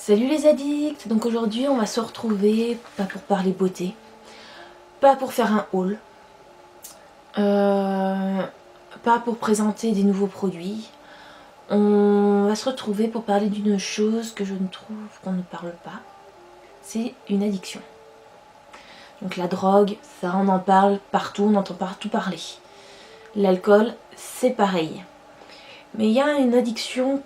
Salut les addicts. Donc aujourd'hui on va se retrouver, pas pour parler beauté, pas pour faire un haul, pas pour présenter des nouveaux produits. On va se retrouver pour parler d'une chose que je ne trouve qu'on ne parle pas. C'est une addiction. Donc la drogue, ça on en parle partout, on entend partout parler. L'alcool, c'est pareil. Mais il y a une addiction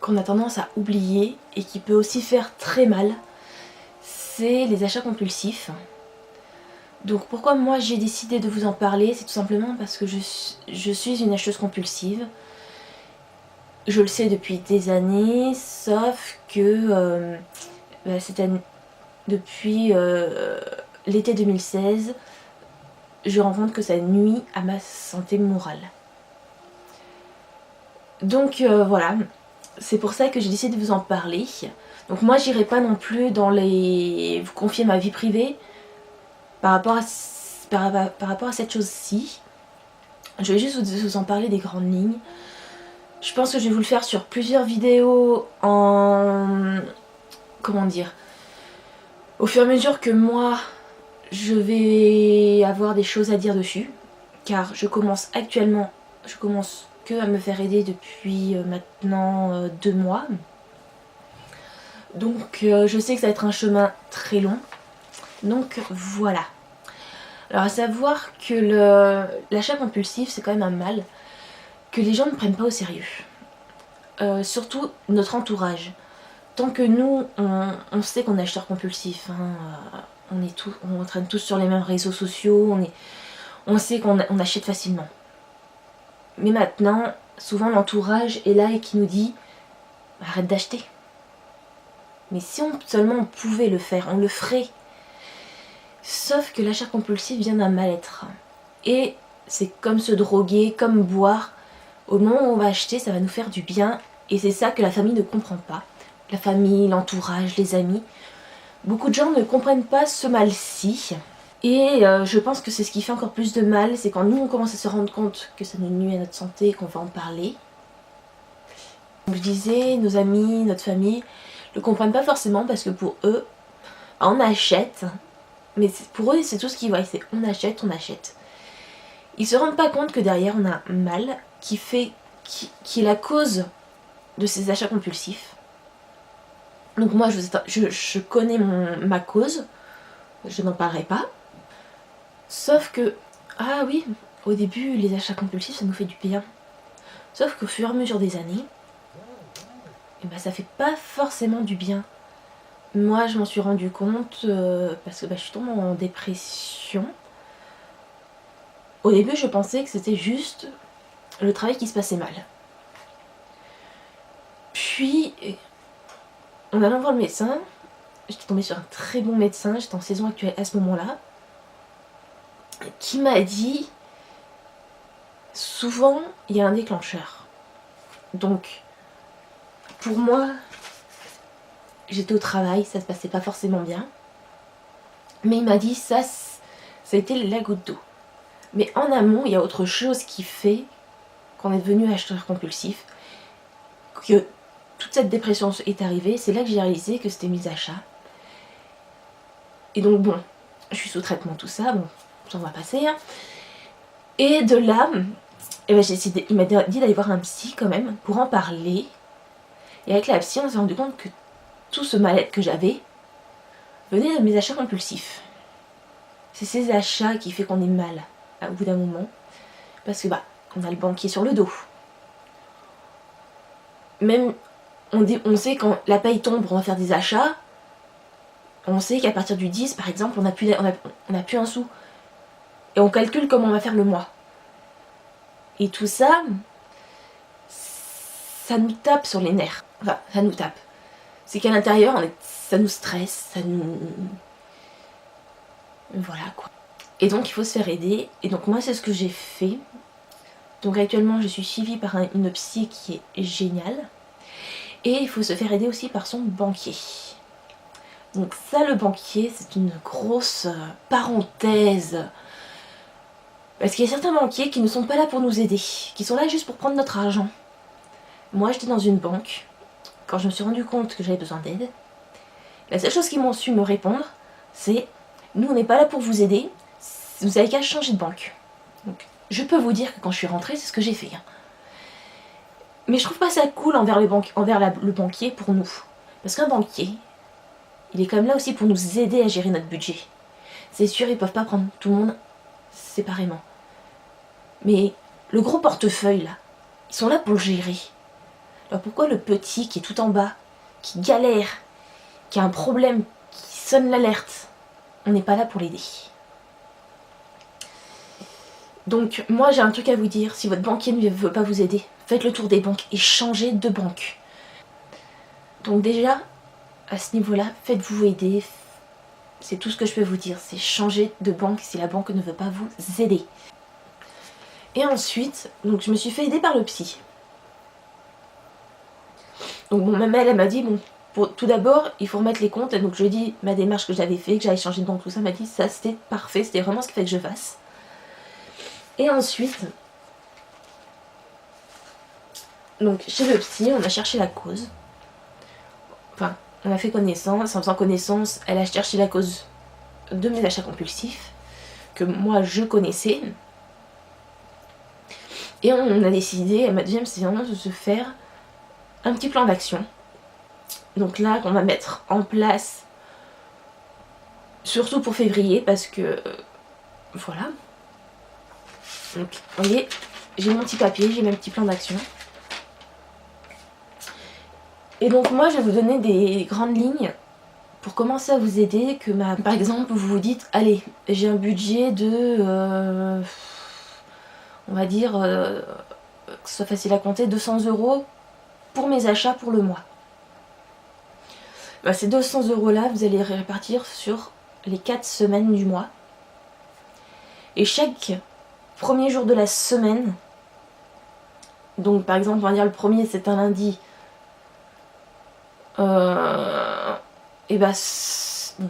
qu'on a tendance à oublier et qui peut aussi faire très mal, c'est les achats compulsifs. Donc pourquoi moi j'ai décidé de vous en parler, c'est tout simplement parce que je suis une acheteuse compulsive. Je le sais depuis des années, sauf que depuis l'été 2016, je rends compte que ça nuit à ma santé morale. Donc voilà, c'est pour ça que j'ai décidé de vous en parler. Donc moi j'irai pas non plus dans vous confier ma vie privée par rapport à cette chose-ci. Je vais juste vous en parler des grandes lignes. Je pense que je vais vous le faire sur plusieurs vidéos comment dire, au fur et à mesure que moi je vais avoir des choses à dire dessus, car je commence que à me faire aider depuis maintenant 2 mois. Donc je sais que ça va être un chemin très long. Donc voilà. Alors à savoir que l'achat compulsif c'est quand même un mal que les gens ne prennent pas au sérieux. Surtout notre entourage. Tant que nous on sait qu'on est acheteur compulsif, on traîne tous sur les mêmes réseaux sociaux, on sait qu'on achète facilement. Mais maintenant, souvent l'entourage est là et qui nous dit arrête d'acheter. Mais si seulement on pouvait le faire, on le ferait. Sauf que l'achat compulsif vient d'un mal-être. Et c'est comme se droguer, comme boire. Au moment où on va acheter, ça va nous faire du bien. Et c'est ça que la famille ne comprend pas. La famille, l'entourage, les amis. Beaucoup de gens ne comprennent pas ce mal-ci. Et je pense que c'est ce qui fait encore plus de mal. C'est quand nous, on commence à se rendre compte que ça nous nuit à notre santé et qu'on va en parler. Comme je disais, nos amis, notre famille ne comprennent pas forcément parce que pour eux, on achète. Mais pour eux, c'est tout ce qu'ils voient, c'est on achète, on achète. Ils se rendent pas compte que derrière, on a un mal qui est la cause de ces achats compulsifs. Donc moi, je connais ma cause, je n'en parlerai pas. Sauf que, ah oui, au début, les achats compulsifs, ça nous fait du bien. Sauf qu'au fur et à mesure des années, ça fait pas forcément du bien. Moi, je m'en suis rendu compte parce que je suis tombée en dépression. Au début, je pensais que c'était juste le travail qui se passait mal. Puis, en allant voir le médecin, j'étais tombée sur un très bon médecin, j'étais en saison actuelle à ce moment-là, qui m'a dit, souvent, il y a un déclencheur. Donc, pour moi, j'étais au travail, ça se passait pas forcément bien. Mais il m'a dit, ça a été la goutte d'eau. Mais en amont, il y a autre chose qui fait qu'on est devenu acheteur compulsif, que toute cette dépression est arrivée. C'est là que j'ai réalisé que c'était mes achats. Et donc bon, je suis sous traitement, tout ça, bon, ça va passer. Et de là, il m'a dit d'aller voir un psy quand même, pour en parler. Et avec la psy, on s'est rendu compte que tout ce mal-être que j'avais venait de mes achats compulsifs. C'est ces achats qui fait qu'on est mal au bout d'un moment. Parce que on a le banquier sur le dos. Même, on sait quand la paye tombe, on va faire des achats. On sait qu'à partir du 10, par exemple, on n'a plus un sou. Et on calcule comment on va faire le mois. Et tout ça, ça nous tape sur les nerfs. Enfin, ça nous tape. C'est qu'à l'intérieur, ça nous stresse, ça nous... Voilà quoi. Et donc il faut se faire aider. Et donc moi c'est ce que j'ai fait. Donc actuellement je suis suivie par une psy qui est géniale. Et il faut se faire aider aussi par son banquier. Donc ça, le banquier, c'est une grosse parenthèse. Parce qu'il y a certains banquiers qui ne sont pas là pour nous aider, qui sont là juste pour prendre notre argent. Moi j'étais dans une banque, quand je me suis rendu compte que j'avais besoin d'aide, la seule chose qu'ils m'ont su me répondre, c'est « Nous, on n'est pas là pour vous aider, vous avez qu'à changer de banque. » Donc, je peux vous dire que quand je suis rentrée, c'est ce que j'ai fait. Mais je trouve pas ça cool envers le banquier pour nous. Parce qu'un banquier, il est quand même là aussi pour nous aider à gérer notre budget. C'est sûr, ils peuvent pas prendre tout le monde séparément. Mais le gros portefeuille, là, ils sont là pour le gérer. Alors pourquoi le petit qui est tout en bas, qui galère, qui a un problème, qui sonne l'alerte, on n'est pas là pour l'aider? Donc moi j'ai un truc à vous dire, si votre banquier ne veut pas vous aider, faites le tour des banques et changez de banque. Donc déjà, à ce niveau-là, faites-vous aider. C'est tout ce que je peux vous dire, c'est changer de banque si la banque ne veut pas vous aider. Et ensuite, donc je me suis fait aider par le psy. Donc bon, même elle m'a dit, bon, tout d'abord, il faut remettre les comptes. Donc je lui ai dit ma démarche que j'avais fait, que j'avais changé de banque, tout ça, m'a dit ça c'était parfait, c'était vraiment ce qu'il fallait que je fasse. Et ensuite, donc chez le psy, on a cherché la cause. Enfin, on a fait connaissance. En faisant connaissance, elle a cherché la cause de mes achats compulsifs, que moi je connaissais. Et on a décidé, à ma deuxième séance, de se faire un petit plan d'action. Donc là, qu'on va mettre en place, surtout pour février, parce que, voilà. Donc, vous voyez, j'ai mon petit papier, j'ai mon petit plan d'action. Et donc moi, je vais vous donner des grandes lignes pour commencer à vous aider. Que par exemple, vous vous dites, allez, j'ai un budget de, on va dire, que ce soit facile à compter, 200 € pour mes achats pour le mois. Bah, ces 200 € là, vous allez les répartir sur les 4 semaines du mois. Et chaque premier jour de la semaine, donc par exemple, on va dire le premier c'est un lundi, et bah bon.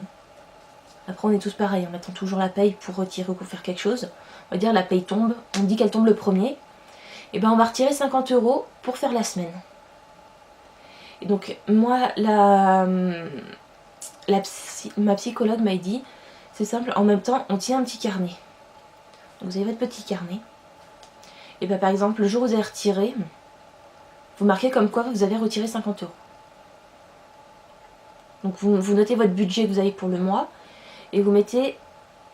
Après on est tous pareils, en mettant toujours la paye pour retirer ou pour faire quelque chose. On va dire la paye tombe, on dit qu'elle tombe le premier, et ben on va retirer 50 € pour faire la semaine. Et donc moi ma psychologue m'a dit, c'est simple, en même temps on tient un petit carnet. Donc vous avez votre petit carnet, et ben par exemple le jour où vous avez retiré, vous marquez comme quoi vous avez retiré 50 €. Donc vous notez votre budget que vous avez pour le mois, et vous mettez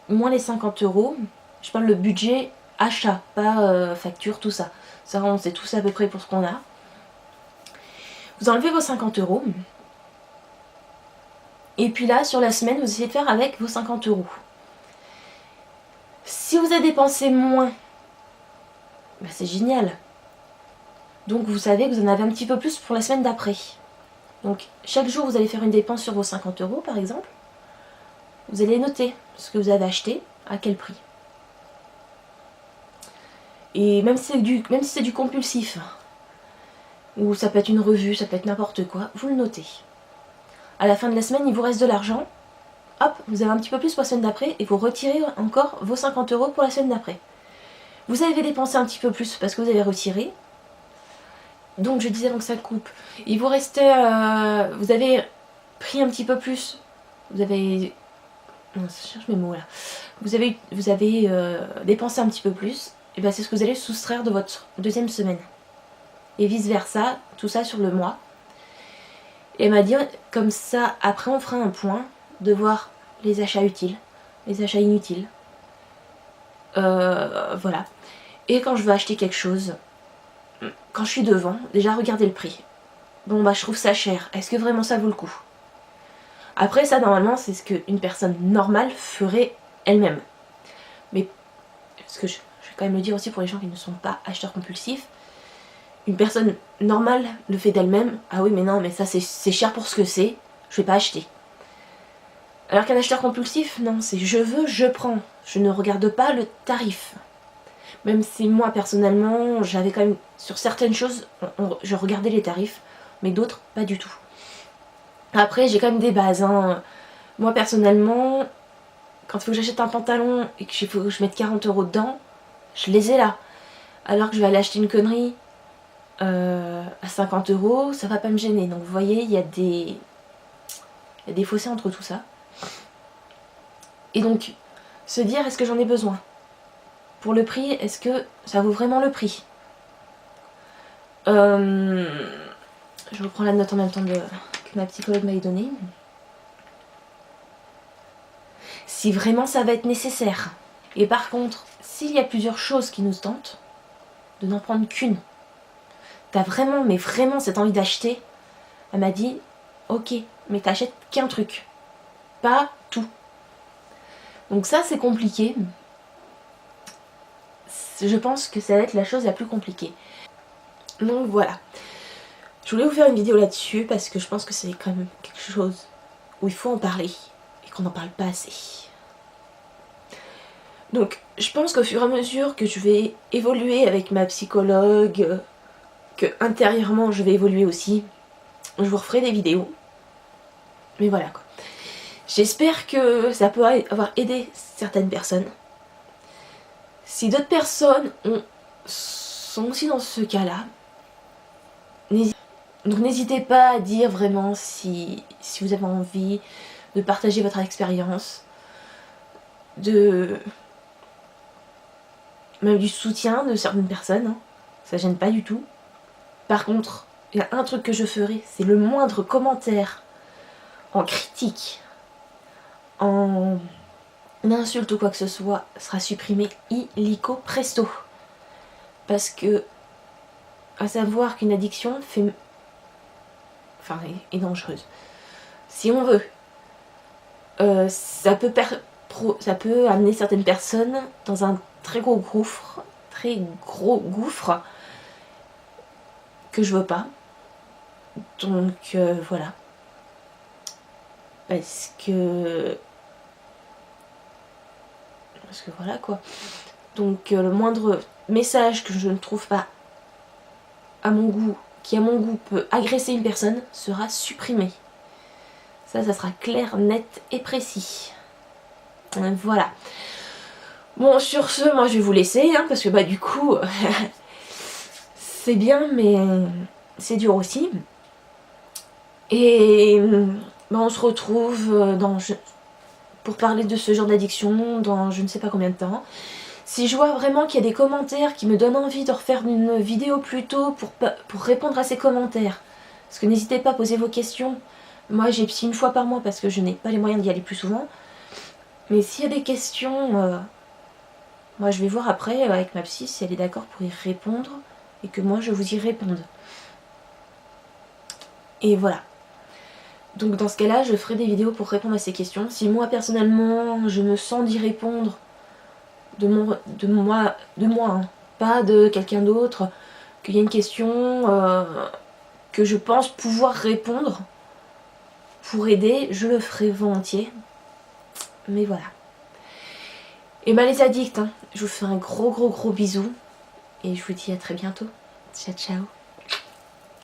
moins les 50 €. Je parle le budget achat, pas facture, tout ça. Ça, on sait tous à peu près pour ce qu'on a. Vous enlevez vos 50 €. Et puis là, sur la semaine, vous essayez de faire avec vos 50 €. Si vous avez dépensé moins, bah c'est génial. Donc vous savez que vous en avez un petit peu plus pour la semaine d'après. Donc chaque jour, vous allez faire une dépense sur vos 50 € par exemple. Vous allez noter ce que vous avez acheté, à quel prix. Et même si c'est du compulsif, ou ça peut être une revue, ça peut être n'importe quoi, vous le notez. À la fin de la semaine, il vous reste de l'argent. Hop, vous avez un petit peu plus pour la semaine d'après et vous retirez encore vos 50 € pour la semaine d'après. Vous avez dépensé un petit peu plus parce que vous avez retiré. Donc je disais donc ça coupe. Il vous restait, vous avez pris un petit peu plus. Vous avez, non, je cherche mes mots là. Vous avez dépensé un petit peu plus. Et bien c'est ce que vous allez soustraire de votre deuxième semaine. Et vice versa, tout ça sur le mois. Et elle m'a dit, comme ça, après on fera un point de voir les achats utiles, les achats inutiles. Voilà. Et quand je veux acheter quelque chose, quand je suis devant, déjà regardez le prix. Bon bah je trouve ça cher, est-ce que vraiment ça vaut le coup? Après ça normalement c'est ce qu'une personne normale ferait elle-même. Mais parce que je vais quand même le dire aussi pour les gens qui ne sont pas acheteurs compulsifs, une personne normale le fait d'elle-même. Ah oui mais non mais ça c'est cher pour ce que c'est, je vais pas acheter. Alors qu'un acheteur compulsif, non, c'est je veux, je prends. Je ne regarde pas le tarif. Même si moi personnellement, j'avais quand même, sur certaines choses, je regardais les tarifs, mais d'autres, pas du tout. Après, j'ai quand même des bases. Hein. Moi personnellement, quand il faut que j'achète un pantalon et qu'il faut que je mette 40 € dedans, je les ai là. Alors que je vais aller acheter une connerie, à 50 €, ça va pas me gêner. Donc vous voyez, il y a des fossés entre tout ça. Et donc, se dire, est-ce que j'en ai besoin? Pour le prix, est-ce que ça vaut vraiment le prix? Je reprends la note en même temps que ma psychologue m'avait donnée. Si vraiment ça va être nécessaire. Et par contre, s'il y a plusieurs choses qui nous tentent, de n'en prendre qu'une. T'as vraiment, mais vraiment cette envie d'acheter. Elle m'a dit, ok, mais t'achètes qu'un truc. Pas tout. Donc ça, c'est compliqué. Je pense que ça va être la chose la plus compliquée. Donc voilà. Je voulais vous faire une vidéo là-dessus parce que je pense que c'est quand même quelque chose où il faut en parler et qu'on n'en parle pas assez. Donc je pense qu'au fur et à mesure que je vais évoluer avec ma psychologue, que intérieurement je vais évoluer aussi, je vous referai des vidéos. Mais voilà quoi. J'espère que ça peut avoir aidé certaines personnes. Si d'autres personnes sont aussi dans ce cas-là, donc n'hésitez pas à dire vraiment si vous avez envie de partager votre expérience, même du soutien de certaines personnes, hein. Ça gêne pas du tout. Par contre, il y a un truc que je ferai, c'est le moindre commentaire en critique, en insulte ou quoi que ce soit, sera supprimé illico presto. Parce que, à savoir qu'une addiction est dangereuse. Si on veut, ça peut amener certaines personnes dans un très gros gouffre que je veux pas. Donc voilà. Parce que voilà quoi. Donc le moindre message que je ne trouve pas à mon goût, qui à mon goût peut agresser une personne, sera supprimé. Ça sera clair, net et précis. Voilà. Bon, sur ce, moi je vais vous laisser, hein, parce que bah du coup, c'est bien, mais c'est dur aussi. Et bah, on se retrouve pour parler de ce genre d'addiction dans je ne sais pas combien de temps. Si je vois vraiment qu'il y a des commentaires qui me donnent envie de refaire une vidéo plus tôt pour répondre à ces commentaires, parce que n'hésitez pas à poser vos questions. Moi j'ai psy une fois par mois parce que je n'ai pas les moyens d'y aller plus souvent. Mais s'il y a des questions, moi je vais voir après avec ma psy si elle est d'accord pour y répondre et que moi je vous y réponde. Et voilà. Donc dans ce cas-là, je ferai des vidéos pour répondre à ces questions. Si moi personnellement je me sens d'y répondre de moi, hein, pas de quelqu'un d'autre, qu'il y a une question que je pense pouvoir répondre pour aider, je le ferai volontiers. Mais voilà. Et ben les addicts, hein, je vous fais un gros bisou et je vous dis à très bientôt. Ciao ciao.